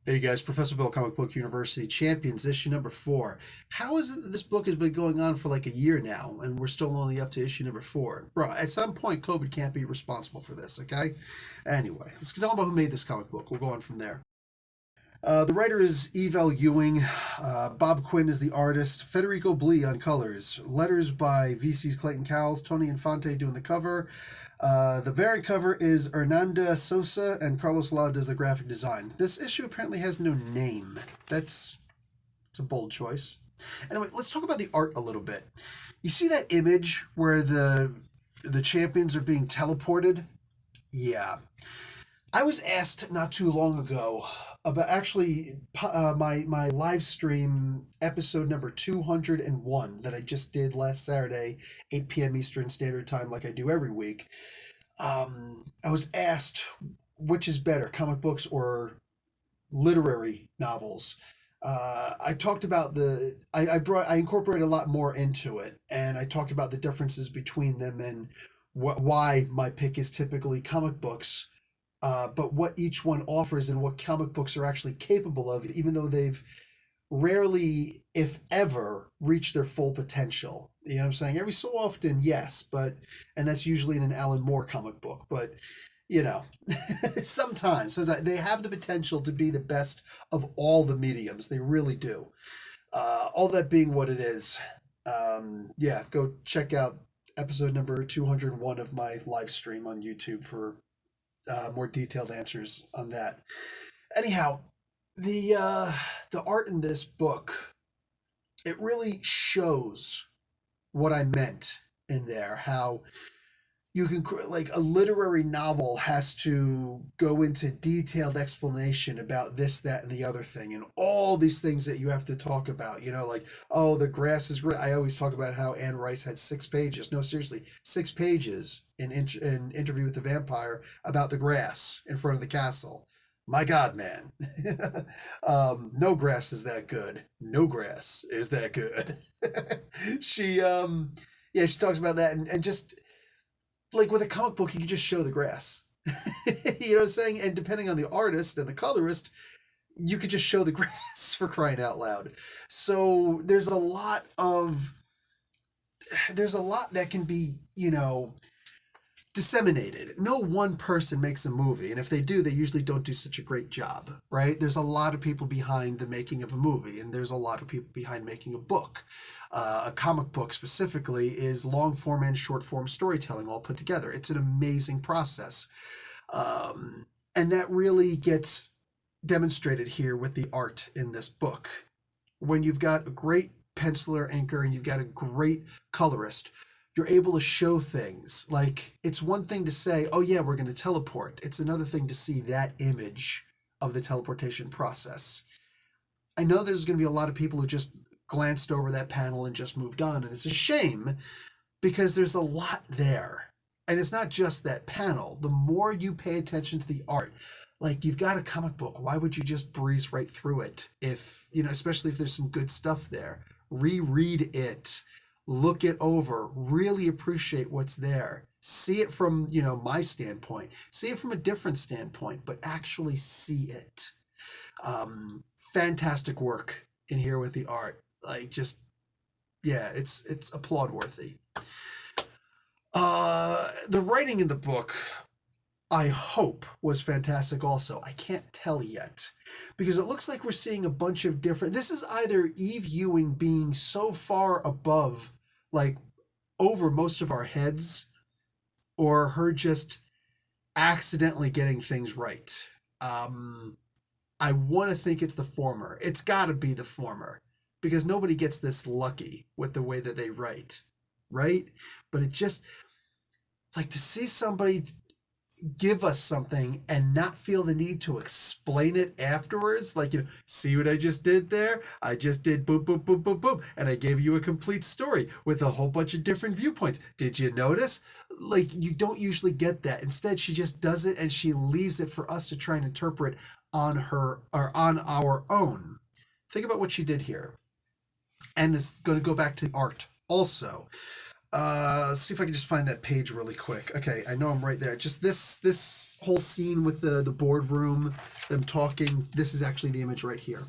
Hey guys, Professor Bill, Comic Book University Champions, issue number 4. How is it that this book has been going on for like a year now, and we're still only up to issue number 4? Bro, at some point, COVID can't be responsible for this, okay? Anyway, let's get on about who made this comic book. We'll go on from there. The writer is Evel Ewing. Bob Quinn is the artist. Federico Blee on colors. Letters by VC's Clayton Cowles. Tony Infante doing the cover. The variant cover is Hernanda Sosa, and Carlos Lau does the graphic design. This issue apparently has no name. It's a bold choice. Anyway, let's talk about the art a little bit. You see that image where the champions are being teleported? Yeah. I was asked not too long ago about actually my live stream episode number 201 that I just did last Saturday, 8 p.m. Eastern Standard Time, like I do every week. I was asked which is better, comic books or literary novels. I talked about I incorporated a lot more into it, and I talked about the differences between them and why my pick is typically comic books, but what each one offers and what comic books are actually capable of, even though they've rarely, if ever, reached their full potential. You know what I'm saying? Every so often, yes, and that's usually in an Alan Moore comic book, but you know, sometimes they have the potential to be the best of all the mediums. They really do. All that being what it is, yeah, go check out episode number 201 of my live stream on YouTube for more detailed answers on that. Anyhow, the art in this book, it really shows what I meant in there. How you can like a literary novel has to go into detailed explanation about this, that, and the other thing, and all these things that you have to talk about. You know, like, oh, the grass is red. I always talk about how Anne Rice had 6 pages. No, seriously, 6 pages in Interview with the Vampire about the grass in front of the castle. My God, man. No grass is that good. No grass is that good. Yeah, she talks about that, and just like with a comic book, you can just show the grass. You know what I'm saying? And depending on the artist and the colorist, you could just show the grass for crying out loud. So there's a lot that can be, disseminated. No one person makes a movie, and if they do, they usually don't do such a great job, right? There's a lot of people behind the making of a movie, and there's a lot of people behind making a book. A comic book specifically is long form and short form storytelling all put together. It's an amazing process. And that really gets demonstrated here with the art in this book. When you've got a great penciler, inker, and you've got a great colorist, you're able to show things. Like, it's one thing to say, oh yeah, we're going to teleport. It's another thing to see that image of the teleportation process. I know there's going to be a lot of people who just glanced over that panel and just moved on, and it's a shame because there's a lot there. And it's not just that panel. The more you pay attention to the art, like, you've got a comic book, why would you just breeze right through it? If, especially if there's some good stuff there. Reread it, look it over, really appreciate what's there. See it from, my standpoint. See it from a different standpoint, but actually see it. Fantastic work in here with the art. Like, just, yeah, it's applaud worthy. The writing in the book, I hope, was fantastic also. I can't tell yet because it looks like we're seeing a bunch of different. This is either Eve Ewing being so far above, like, over most of our heads, or her just accidentally getting things right. I want to think it's the former. It's got to be the former because nobody gets this lucky with the way that they write, right? But it just, like, to see somebody give us something and not feel the need to explain it afterwards, like, see what I just did there? I just did boom, boom, boom, boom, boom, and I gave you a complete story with a whole bunch of different viewpoints. Did you notice? Like, you don't usually get that. Instead, she just does it and she leaves it for us to try and interpret on her or on our own. Think about what she did here, and it's going to go back to art also. Let's see if I can just find that page really quick. Okay, I know I'm right there. Just this whole scene with the boardroom, them talking. This is actually the image right here.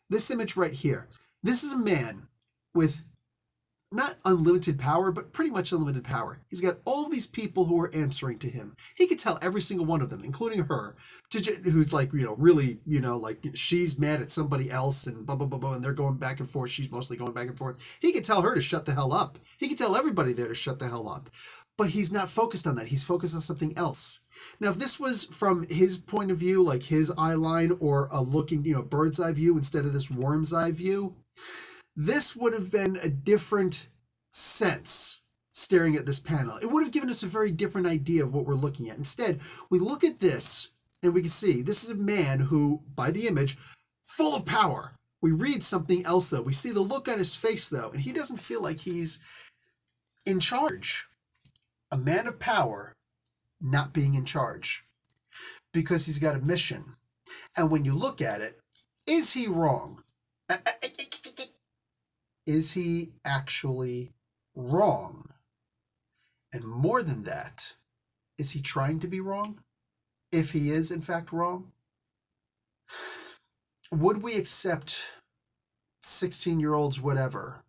This image right here. This is a man with not unlimited power, but pretty much unlimited power. He's got all these people who are answering to him. He could tell every single one of them, including her, who's like, really, like she's mad at somebody else and blah, blah, blah, blah, and they're going back and forth. She's mostly going back and forth. He could tell her to shut the hell up. He could tell everybody there to shut the hell up. But he's not focused on that. He's focused on something else. Now, if this was from his point of view, like his eye line or a looking, bird's eye view instead of this worm's eye view, this would have been a different sense staring at this panel. It would have given us a very different idea of what we're looking at. Instead, we look at this and we can see this is a man who, by the image, full of power. We read something else, though. We see the look on his face, though, and he doesn't feel like he's in charge. A man of power not being in charge because he's got a mission. And when you look at it, is he wrong? Is he actually wrong? And more than that, is he trying to be wrong? If he is, in fact, wrong? Would we accept 16-year-olds, whatever,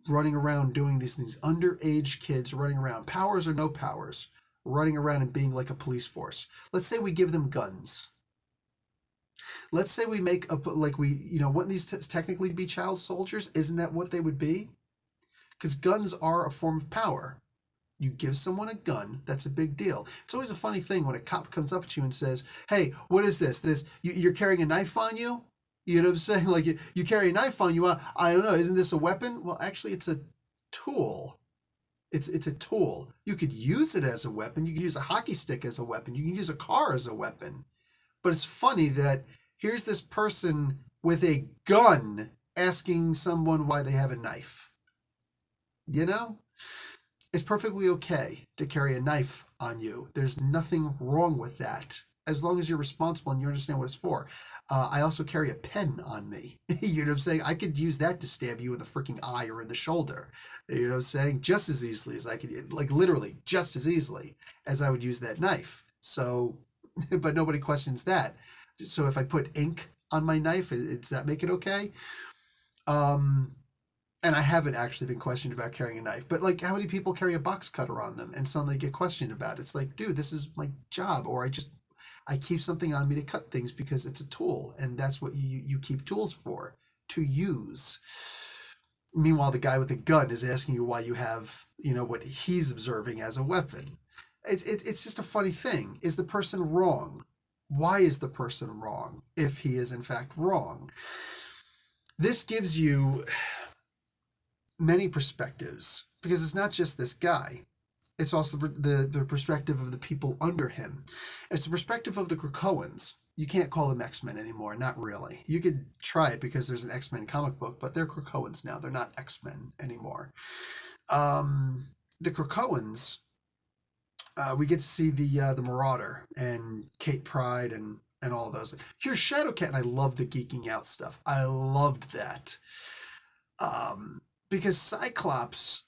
running around doing these things, underage kids running around, powers or no powers, running around and being like a police force? Let's say we give them guns. Let's say we make up, like wouldn't these technically be child soldiers? Isn't that what they would be? Because guns are a form of power. You give someone a gun, that's a big deal. It's always a funny thing when a cop comes up to you and says, hey, what is this? You're carrying a knife on you? You know what I'm saying? Like, you carry a knife on you. I don't know. Isn't this a weapon? Well, actually, it's a tool. It's a tool. You could use it as a weapon. You can use a hockey stick as a weapon. You can use a car as a weapon. But it's funny that here's this person with a gun asking someone why they have a knife. It's perfectly okay to carry a knife on you. There's nothing wrong with that, as long as you're responsible and you understand what it's for. I also carry a pen on me. You know what I'm saying? I could use that to stab you in the freaking eye or in the shoulder. You know what I'm saying? Just as easily as I could, like literally just as easily as I would use that knife. So, but nobody questions that. So if I put ink on my knife, does that make it okay? And I haven't actually been questioned about carrying a knife, but like how many people carry a box cutter on them and suddenly get questioned about it? It's like, dude, this is my job, or I keep something on me to cut things because it's a tool, and that's what you keep tools for, to use. Meanwhile, the guy with the gun is asking you why you have, what he's observing as a weapon. It's just a funny thing. Is the person wrong? Why is the person wrong if he is in fact wrong? This gives you many perspectives because it's not just this guy. It's also the perspective of the people under him. It's the perspective of the Krakoans. You can't call them X-Men anymore, not really. You could try it because there's an X-Men comic book, but they're Krakoans now. They're not X-Men anymore. The Krakoans, we get to see the Marauder and Kate Pride and all those. Here's Shadowcat, and I love the geeking out stuff. I loved that. Because Cyclops,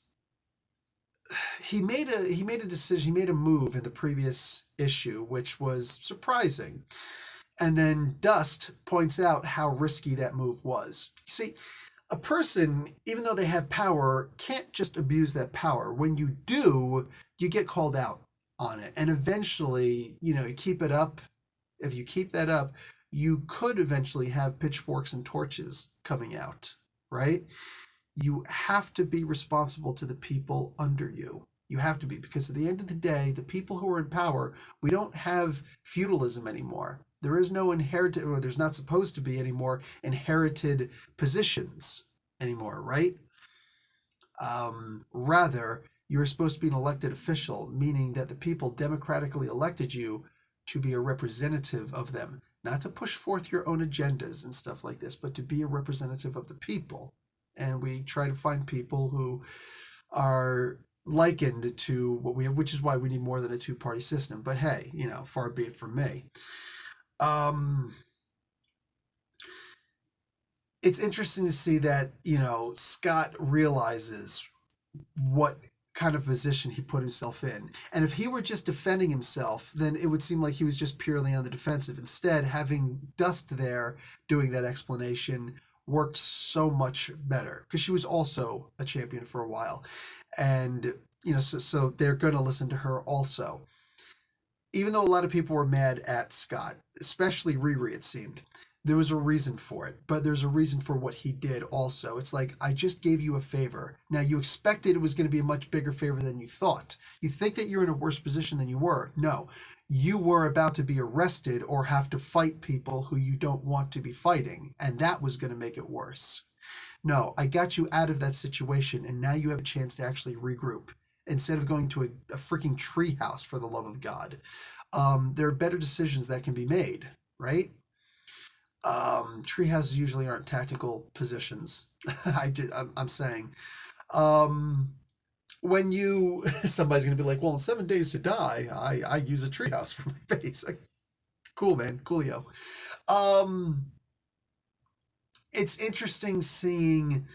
he made a decision, he made a move in the previous issue, which was surprising. And then Dust points out how risky that move was. You see, a person, even though they have power, can't just abuse that power. When you do, you get called out on it. And eventually, you keep it up. If you keep that up, you could eventually have pitchforks and torches coming out, right? You have to be responsible to the people under you. You have to be, because at the end of the day, the people who are in power, we don't have feudalism anymore. There is no inherited, or there's not supposed to be any more inherited positions anymore, right? Rather, you're supposed to be an elected official, meaning that the people democratically elected you to be a representative of them, not to push forth your own agendas and stuff like this, but to be a representative of the people. And we try to find people who are likened to what we have, which is why we need more than a two-party system. But hey, far be it from me. It's interesting to see that, Scott realizes what kind of position he put himself in. And if he were just defending himself, then it would seem like he was just purely on the defensive. Instead, having Dust there doing that explanation worked so much better because she was also a champion for a while. And, so they're going to listen to her also. Even though a lot of people were mad at Scott, especially Riri, it seemed, there was a reason for it, but there's a reason for what he did also. It's like, I just gave you a favor. Now, you expected it was going to be a much bigger favor than you thought. You think that you're in a worse position than you were. No, you were about to be arrested or have to fight people who you don't want to be fighting, and that was going to make it worse. No, I got you out of that situation, and now you have a chance to actually regroup instead of going to a freaking treehouse, for the love of God. There are better decisions that can be made, right? Treehouses usually aren't tactical positions. I'm saying. Um, when you somebody's gonna be like, well, in 7 days to die, I use a treehouse for my face. Like, cool, man, coolio. Um, it's interesting seeing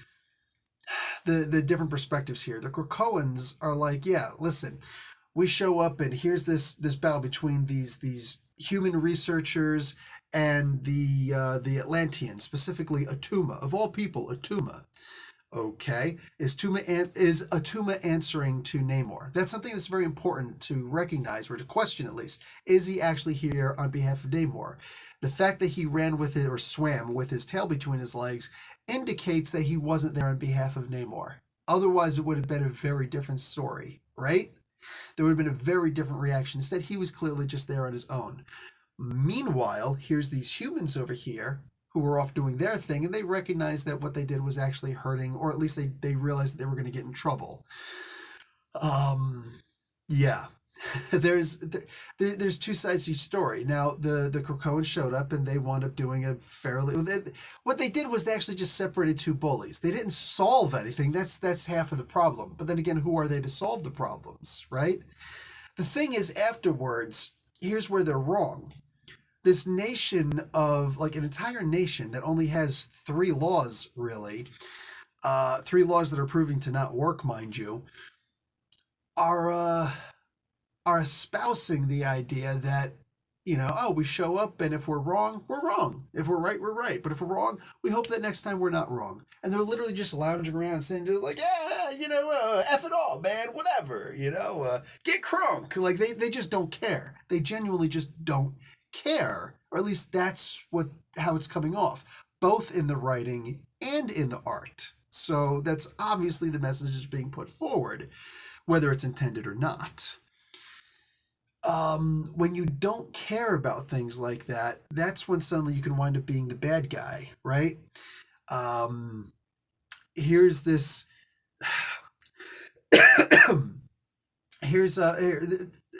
the different perspectives here. The Krakoans are like, yeah, listen, we show up and here's this battle between these human researchers and the Atlanteans, specifically Atuma, of all people, Atuma. Okay, is Atuma answering to Namor? That's something that's very important to recognize or to question at least. Is he actually here on behalf of Namor? The fact that he ran with it or swam with his tail between his legs indicates that he wasn't there on behalf of Namor. Otherwise, it would have been a very different story, right? There would have been a very different reaction. Instead, he was clearly just there on his own. Meanwhile, here's these humans over here who were off doing their thing, and they recognized that what they did was actually hurting, or at least they realized that they were going to get in trouble. Yeah. There's two sides to each story. Now, the Krakoans showed up, and they wound up doing a fairly... What they did was they actually just separated two bullies. They didn't solve anything. That's half of the problem. But then again, who are they to solve the problems, right? The thing is, afterwards, here's where they're wrong. This nation of, like, an entire nation that only has three laws, really, three laws that are proving to not work, mind you, are espousing the idea that, oh, we show up, and if we're wrong, we're wrong. If we're right, we're right. But if we're wrong, we hope that next time we're not wrong. And they're literally just lounging around saying, like, yeah, F it all, man, whatever, get crunk. Like, they just don't care. They genuinely just don't care. Or at least that's how it's coming off, both in the writing and in the art. So that's obviously the message that's being put forward, whether it's intended or not. When you don't care about things like that, that's when suddenly you can wind up being the bad guy, right? Um, here's this.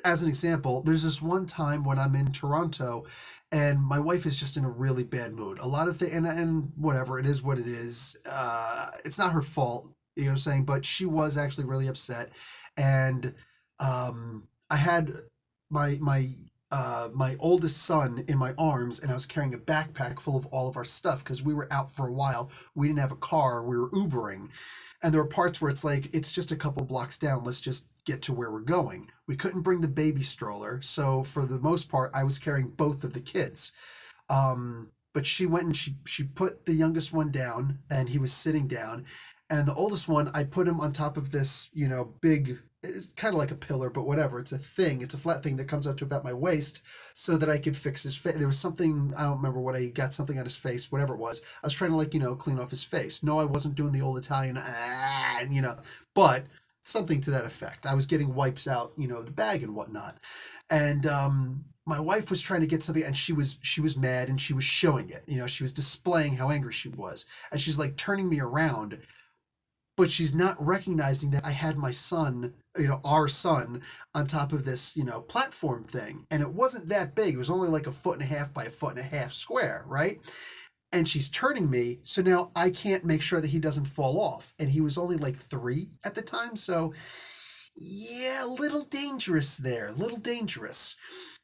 As an example, there's this one time when I'm in Toronto, and my wife is just in a really bad mood. A lot of things, and whatever, it is what it is. It's not her fault, you know what I'm saying? But she was actually really upset, and I had my oldest son in my arms, and I was carrying a backpack full of all of our stuff because we were out for a while. We didn't have a car. We were Ubering, and there were parts where it's like it's just a couple blocks down. Let's just get to where we're going. We couldn't bring the baby stroller, so for the most part, I was carrying both of the kids. But she went and she put the youngest one down, and he was sitting down, and the oldest one, I put him on top of this, big, it's kind of like a pillar, but whatever. It's a thing. It's a flat thing that comes up to about my waist so that I could fix his face. There was something, I don't remember what, I got something on his face, whatever it was. I was trying to, like, clean off his face. No, I wasn't doing the old Italian, but something to that effect. I was getting wipes out, the bag and whatnot. And my wife was trying to get something, and she was mad, and she was showing it. She was displaying how angry she was. And she's like turning me around, but she's not recognizing that I had my son, our son, on top of this, platform thing. And it wasn't that big. It was only like 1.5 by 1.5 square, right? And she's turning me, so now I can't make sure that he doesn't fall off. And he was only like 3 at the time, so yeah, a little dangerous there, a little dangerous.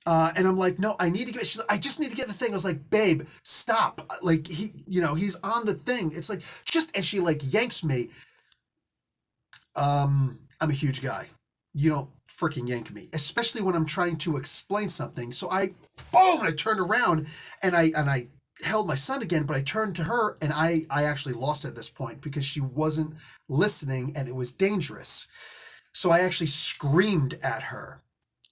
And I'm like, no, I need to get. She's like, I just need to get the thing. I was like, babe, stop. Like he's on the thing. It's like and she like yanks me. I'm a huge guy. You don't freaking yank me, especially when I'm trying to explain something. So boom, I turned around and I held my son again, but I turned to her and I actually lost it at this point because she wasn't listening and it was dangerous. So I actually screamed at her.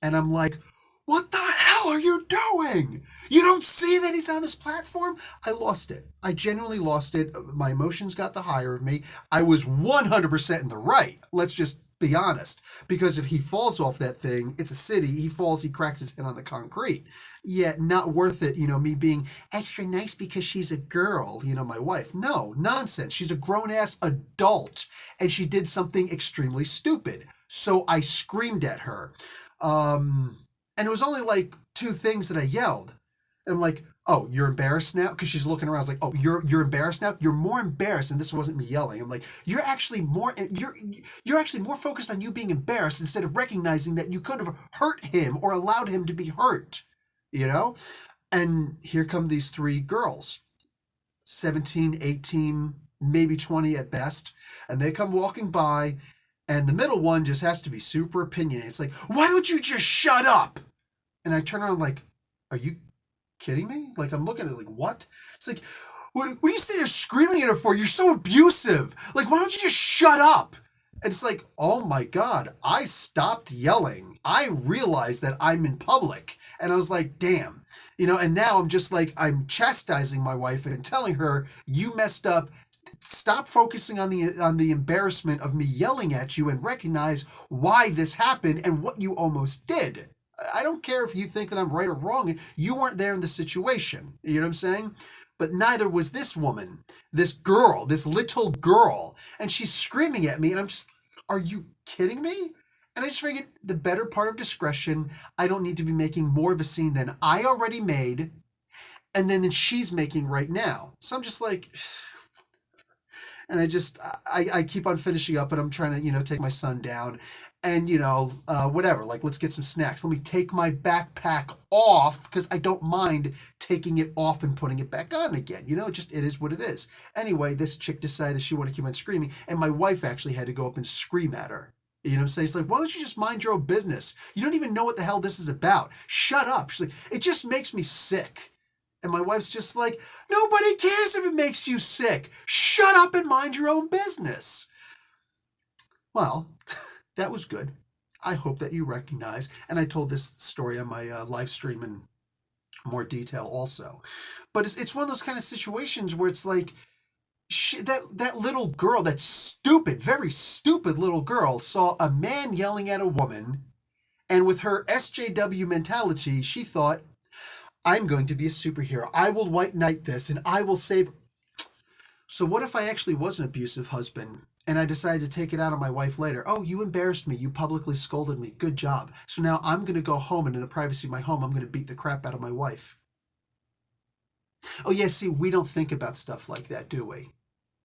And I'm like, what the hell are you doing? You don't see that he's on this platform? I lost it. I genuinely lost it. My emotions got the higher of me. I was 100% in the right. Let's just be honest. Because if he falls off that thing, it's a city. He falls, he cracks his head on the concrete. Yeah, not worth it, me being extra nice because she's a girl, my wife. No, nonsense. She's a grown ass adult and she did something extremely stupid. So I screamed at her. And it was only like two things that I yelled. And I'm like, oh, you're embarrassed now? Because she's looking around. I was like, oh, you're embarrassed now? You're more embarrassed, and this wasn't me yelling. I'm like, you're actually more focused on you being embarrassed instead of recognizing that you could have hurt him or allowed him to be hurt. You know? And here come these three girls, 17, 18, maybe 20 at best. And they come walking by, and the middle one just has to be super opinionated. It's like, why don't you just shut up? And I turn around like, are you kidding me? Like, I'm looking at it like, what? It's like, what are you sitting there screaming at her for? You're so abusive. Like, why don't you just shut up? And it's like, oh my God, I stopped yelling. I realized that I'm in public. And I was like, damn. And now I'm just like, I'm chastising my wife and telling her, you messed up. Stop focusing on the embarrassment of me yelling at you and recognize why this happened and what you almost did. I don't care if you think that I'm right or wrong. You weren't there in the situation. You know what I'm saying? But neither was this woman, this girl, this little girl. And she's screaming at me and I'm just, are you kidding me? And I just figured the better part of discretion, I don't need to be making more of a scene than I already made and then she's making right now. So I'm just like, and I keep on finishing up and I'm trying to, take my son down and, whatever, like, let's get some snacks. Let me take my backpack off because I don't mind taking it off and putting it back on again. It is what it is. Anyway, this chick decided she wanted to keep on screaming and my wife actually had to go up and scream at her. You know what I'm saying? It's like, why don't you just mind your own business? You don't even know what the hell this is about. Shut up. She's like, it just makes me sick. And my wife's just like, nobody cares if it makes you sick. Shut up and mind your own business. Well, that was good. I hope that you recognize. And I told this story on my live stream in more detail also. But it's one of those kind of situations where it's like, that little girl, that stupid, very stupid little girl, saw a man yelling at a woman. And with her SJW mentality, she thought, I'm going to be a superhero. I will white knight this and I will save. So what if I actually was an abusive husband and I decided to take it out on my wife later? Oh, you embarrassed me. You publicly scolded me. Good job. So now I'm going to go home and in the privacy of my home, I'm going to beat the crap out of my wife. Oh yeah, see, we don't think about stuff like that, do we?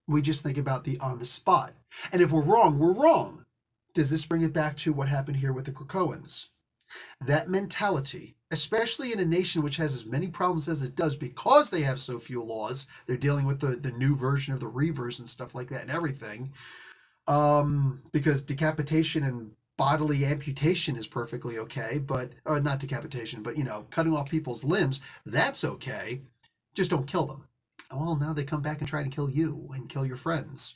We just think about the on the spot. And if we're wrong, we're wrong. Does this bring it back to what happened here with the Krakoans? That mentality, especially in a nation which has as many problems as it does because they have so few laws, they're dealing with the new version of the Reavers and stuff like that and everything, because decapitation and bodily amputation is perfectly okay, or not decapitation, but, cutting off people's limbs, that's okay. Just don't kill them. Well, now they come back and try to kill you and kill your friends.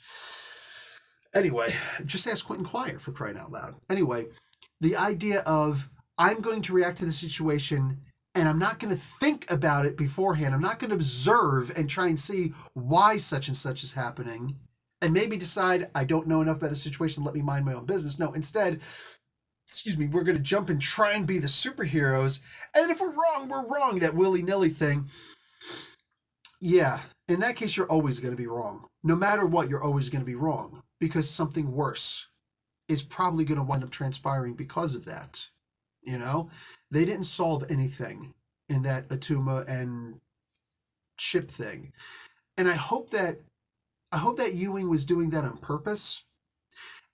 Anyway, just ask Quentin Quire, for crying out loud. Anyway, the idea of I'm going to react to the situation and I'm not going to think about it beforehand. I'm not going to observe and try and see why such and such is happening and maybe decide I don't know enough about the situation, let me mind my own business. No, instead, we're going to jump and try and be the superheroes. And if we're wrong, we're wrong, that willy-nilly thing. Yeah, in that case, you're always going to be wrong. No matter what, you're always going to be wrong because something worse is probably going to wind up transpiring because of that. They didn't solve anything in that Atuma and ship thing. And I hope that Ewing was doing that on purpose.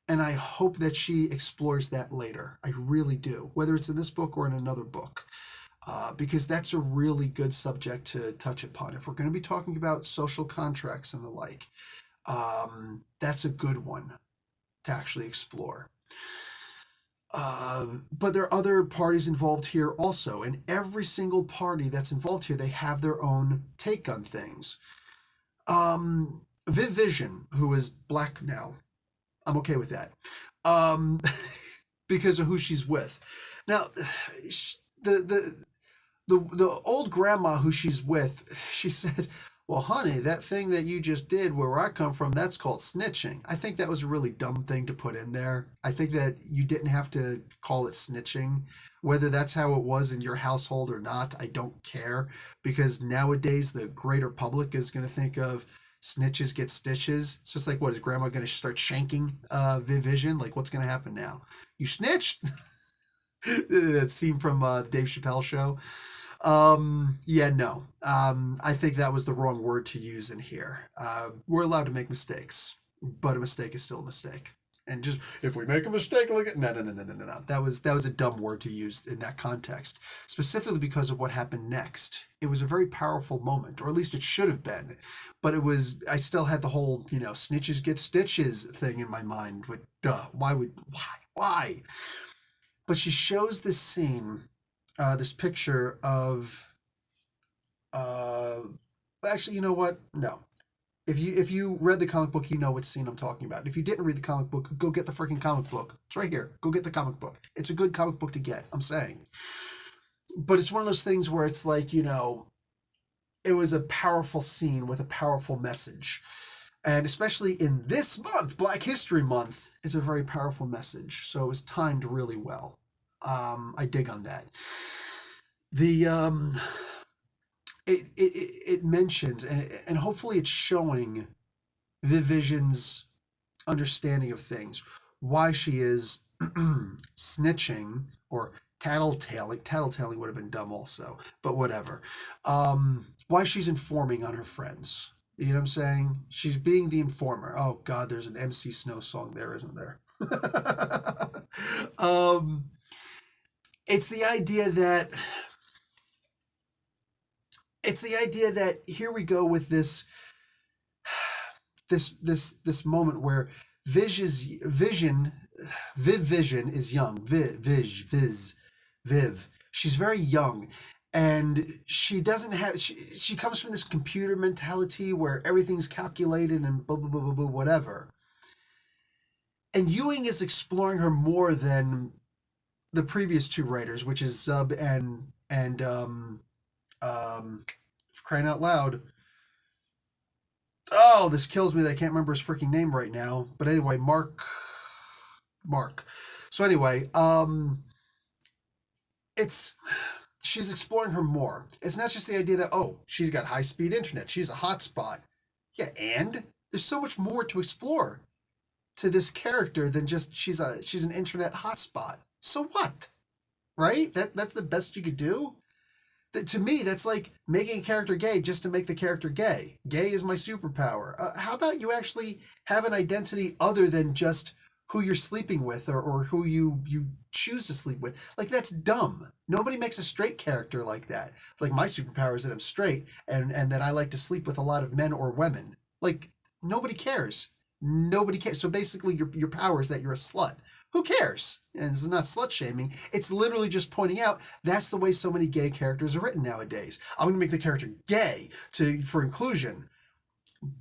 And I hope that she explores that later. I really do, whether it's in this book or in another book. Because that's a really good subject to touch upon. If we're going to be talking about social contracts and the like, that's a good one to actually explore. But there are other parties involved here also, and every single party that's involved here, they have their own take on things. Viv Vision, who is black now, I'm okay with that, um, because of who she's with. Now, the old grandma who she's with, she says, "Well, honey, that thing that you just did where I come from, that's called snitching." I think that was a really dumb thing to put in there. I think that you didn't have to call it snitching. Whether that's how it was in your household or not, I don't care. Because nowadays, the greater public is going to think of snitches get stitches. So it's like, what, is grandma going to start shanking Viv Vision? Like, what's going to happen now? You snitched? That scene from the Dave Chappelle show. Yeah, no. I think that was the wrong word to use in here. We're allowed to make mistakes, but a mistake is still a mistake. And just if we make a mistake, look at no. That was a dumb word to use in that context, specifically because of what happened next. It was a very powerful moment, or at least it should have been. But it was. I still had the whole snitches get stitches thing in my mind. But why? But she shows this scene, this picture of. Uh, Actually, you know what? No. If you read the comic book, you know what scene I'm talking about. If you didn't read the comic book, go get the freaking comic book. It's right here. Go get the comic book. It's a good comic book to get. I'm saying. But it's one of those things where it's like it was a powerful scene with a powerful message. And especially in this month, Black History Month, is a very powerful message. So it was timed really well. I dig on that. The it mentions and hopefully it's showing the Vision's understanding of things, why she is snitching or tattletaling. Tattletaling would have been dumb also, but whatever. Why she's informing on her friends. You know what I'm saying? She's being the informer. Oh God, there's an MC Snow song there, isn't there? um, it's the idea that here we go with this moment where Vision Viv Vision is young. Viv. She's very young. And she doesn't have she comes from this computer mentality where everything's calculated and blah blah blah blah blah whatever. And Ewing is exploring her more than the previous two writers, which is Zub and for crying out loud. Oh, this kills me that I can't remember his freaking name right now. But anyway, Mark. So anyway, it's she's exploring her more. It's not just the idea that she's got high speed internet, she's a hotspot. Yeah, and there's so much more to explore to this character than just she's an internet hotspot. So what? Right? That's the best you could do. To me, that's like making a character gay just to make the character gay. Gay is my superpower. How about you actually have an identity other than just who you're sleeping with or who you choose to sleep with? Like, that's dumb. Nobody makes a straight character like that. It's like, my superpower is that I'm straight and that I like to sleep with a lot of men or women. Like, nobody cares. Nobody cares. So basically, your power is that you're a slut. Who cares? And this is not slut shaming. It's literally just pointing out that's the way so many gay characters are written nowadays. I'm going to make the character gay for inclusion.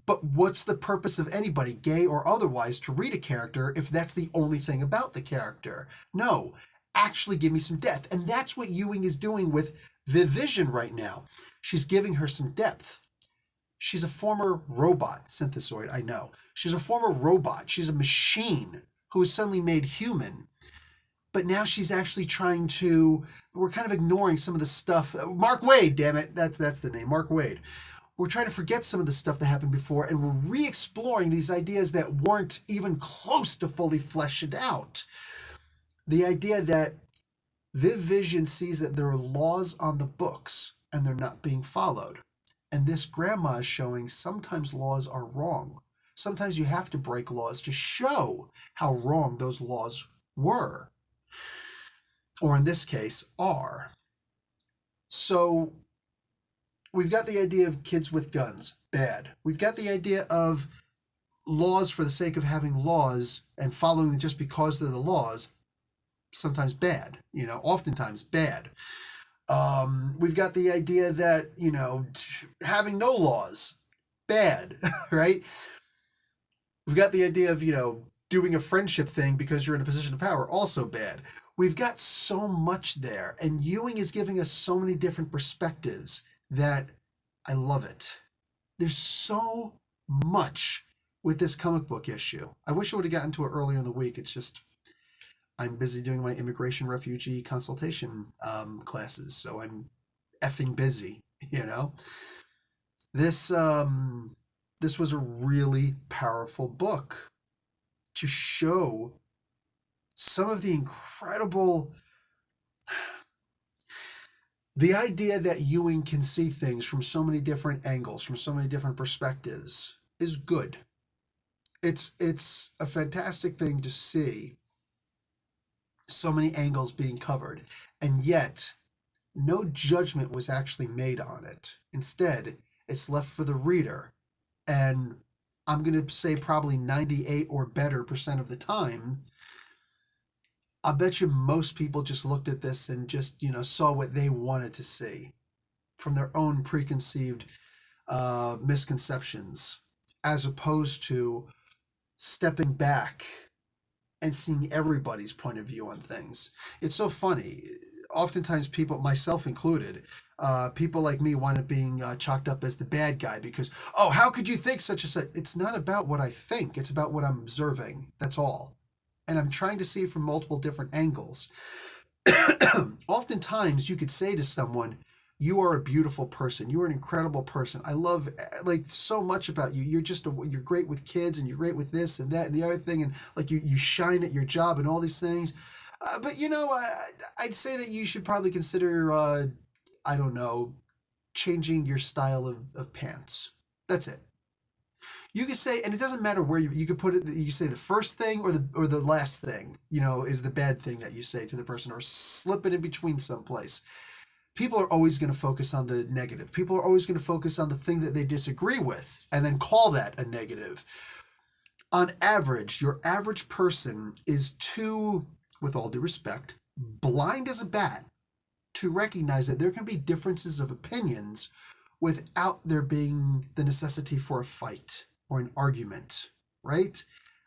But what's the purpose of anybody, gay or otherwise, to read a character if that's the only thing about the character? No. Actually give me some depth. And that's what Ewing is doing with Viv Vision right now. She's giving her some depth. She's a former robot, synthesoid, I know. She's a former robot. She's a machine who is suddenly made human. But now she's actually trying to, we're kind of ignoring some of the stuff. Mark Waid, damn it. That's the name, Mark Waid. We're trying to forget some of the stuff that happened before, and we're re-exploring these ideas that weren't even close to fully fleshed out. The idea that Viv Vision sees that there are laws on the books, and they're not being followed. And this grandma is showing sometimes laws are wrong. Sometimes you have to break laws to show how wrong those laws were. Or in this case, are. So we've got the idea of kids with guns. Bad. We've got the idea of laws for the sake of having laws and following them just because they're the laws, sometimes bad, oftentimes bad. We've got the idea that, having no laws, bad, right? We've got the idea of, doing a friendship thing because you're in a position of power, also bad. We've got so much there, and Ewing is giving us so many different perspectives that I love it. There's so much with this comic book issue. I wish I would have gotten to it earlier in the week. It's just I'm busy doing my immigration refugee consultation classes, so I'm effing busy. You know, this this was a really powerful book to show some of the incredible. The idea that Ewing can see things from so many different angles, from so many different perspectives, is good. It's a fantastic thing to see so many angles being covered, and yet no judgment was actually made on it. Instead, it's left for the reader. And I'm going to say probably 98 or better percent of the time, I bet you most people just looked at this and just, saw what they wanted to see from their own preconceived misconceptions, as opposed to stepping back and seeing everybody's point of view on things. It's so funny. Oftentimes, people, myself included, people like me wind up being chalked up as the bad guy because, oh, how could you think such a such? It's not about what I think. It's about what I'm observing. That's all. And I'm trying to see it from multiple different angles. Oftentimes, you could say to someone, you are a beautiful person. You are an incredible person. I love like so much about you. You're great with kids and you're great with this and that and the other thing. And like you shine at your job and all these things. But I'd say that you should probably consider, I don't know, changing your style of pants. That's it. You could say, and it doesn't matter where you could put it. You say the first thing or the last thing. Is the bad thing that you say to the person, or slip it in between someplace. People are always going to focus on the negative. People are always going to focus on the thing that they disagree with, and then call that a negative. On average, your average person is too, with all due respect, blind as a bat to recognize that there can be differences of opinions without there being the necessity for a fight or an argument, right?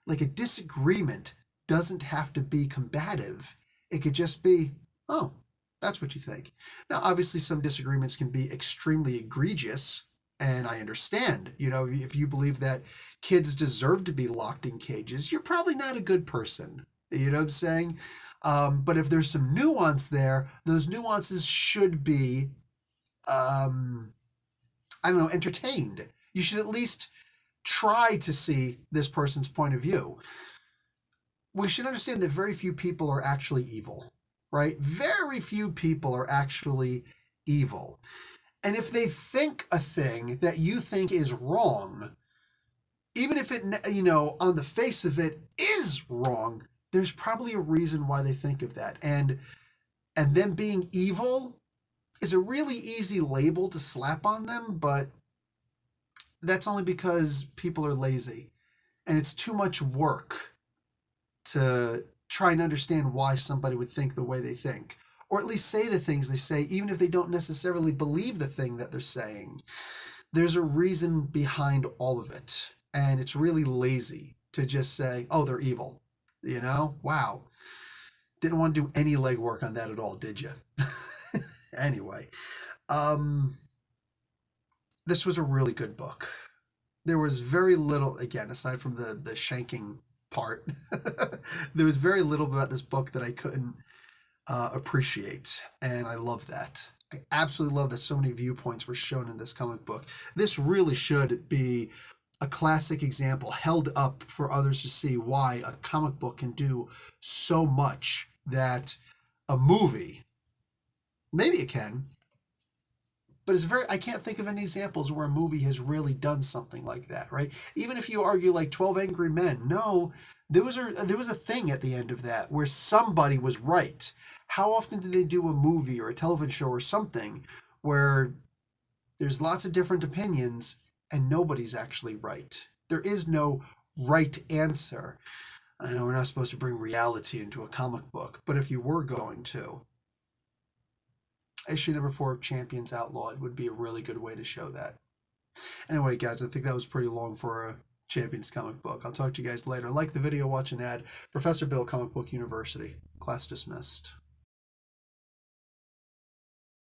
Like a disagreement doesn't have to be combative. It could just be, oh, that's what you think. Now, obviously, some disagreements can be extremely egregious, and I understand. If you believe that kids deserve to be locked in cages, you're probably not a good person. You know what I'm saying? But if there's some nuance there, those nuances should be, I don't know, entertained. You should at least try to see this person's point of view. We should understand that very few people are actually evil, right? Very few people are actually evil. And if they think a thing that you think is wrong, even if it, on the face of it is wrong, there's probably a reason why they think of that. And them being evil is a really easy label to slap on them, but that's only because people are lazy. And it's too much work to try and understand why somebody would think the way they think, or at least say the things they say, even if they don't necessarily believe the thing that they're saying. There's a reason behind all of it, and it's really lazy to just say, oh, they're evil. Wow. Didn't want to do any legwork on that at all, did you? Anyway, this was a really good book. There was very little, again, aside from the shanking part, there was very little about this book that I couldn't appreciate, and I love that. I absolutely love that so many viewpoints were shown in this comic book. This really should be a classic example held up for others to see why a comic book can do so much that a movie, maybe it can, but I can't think of any examples where a movie has really done something like that, right? Even if you argue like 12 Angry Men, no, there was a thing at the end of that where somebody was right. How often do they do a movie or a television show or something where there's lots of different opinions and nobody's actually right? There is no right answer. I know we're not supposed to bring reality into a comic book, but if you were going to, issue number 4 of Champions Outlawed would be a really good way to show that. Anyway, guys, I think that was pretty long for a Champions comic book. I'll talk to you guys later. Like the video, watch an ad. Professor Bill, Comic Book University. Class dismissed.